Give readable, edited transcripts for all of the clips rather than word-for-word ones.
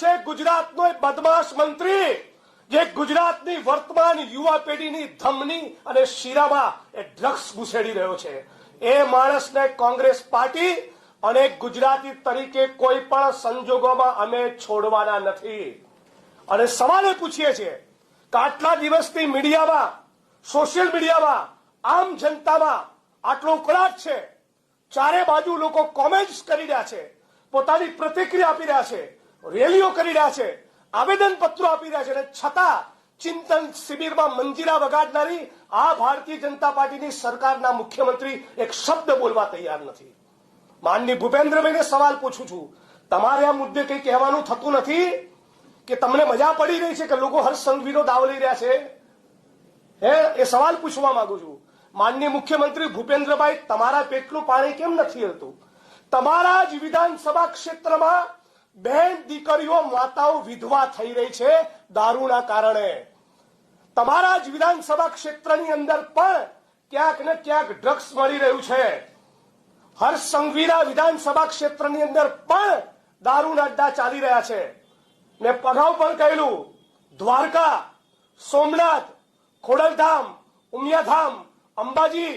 છે ગુજરાતનો એક બદમાશ મંત્રી જે ગુજરાતની વર્તમાન યુવા પેઢીની ધમની અને શીરામાં એ ડ્રગ્સ ઘુસેડી રહ્યો છે. એ માણસને કોંગ્રેસ પાર્ટી અને ગુજરાતી તરીકે કોઈ પણ સંજોગોમાં અમે છોડવાના નથી. અને સવાલ એ પૂછીએ છીએ કે આટલા દિવસથી મીડિયામાં, સોશિયલ મીડિયામાં, આમ જનતામાં આટલો ઉકળાટ છે, ચારે બાજુ લોકો કોમેન્ટ્સ કરી રહ્યા છે, પોતાની પ્રતિક્રિયા આપી રહ્યા છે, રેલીઓ કરી રહ્યા છે, આવેદનપત્રો આપી રહ્યા છે, અને છતાં ચિંતન શિબિરમાં મંજીરા વગાડનારી આ ભારતીય જનતા પાર્ટીની સરકારના મુખ્યમંત્રી એક શબ્દ બોલવા તૈયાર નથી. માનનીય ભૂપેન્દ્રભાઈને સવાલ પૂછું છું, તમારે આ મુદ્દે કંઈ કહેવાનું થતું નથી કે તમને મજા પડી રહી છે કે લોકો હર્ષ સંઘવીનો દાવો લઈ રહ્યા છે? એ સવાલ પૂછવા માંગુ છું. માનનીય મુખ્યમંત્રી ભૂપેન્દ્રભાઈ, તમારા પેટનું પાણી કેમ નથી હલતું? તમારા જ વિધાનસભા ક્ષેત્રમાં બહેન દીકરીઓ, માતાઓ વિધવા થઈ રહી છે દારૂના કારણે. તમારા જ વિધાનસભા ક્ષેત્રની અંદર પણ ક્યાંક ને ક્યાંક ડ્રગ્સ મળી રહ્યું છે. હર્ષ સંઘવીના વિધાનસભા ક્ષેત્રની અંદર પણ દારૂના અડ્ડા ચાલી રહ્યા છે. મેં અગાઉ પણ કહેલું, દ્વારકા, સોમનાથ, ખોડલધામ, ઉમિયાધામ, અંબાજી,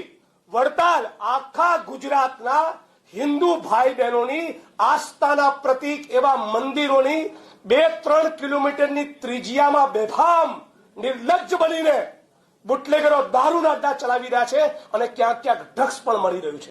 વડતાલ, આખા ગુજરાતના હિન્દુ ભાઈ બહેનોની આસ્થાના પ્રતીક એવા મંદિરોની 2-3 કિલોમીટરની ત્રિજ્યામાં બેફામ નિર્લજ્જ બનીને બુટલેગરો દારૂના અડ્ડા ચલાવી રહ્યા છે અને ક્યાંક ક્યાંક ડ્રગ્સ પણ મળી રહ્યું છે.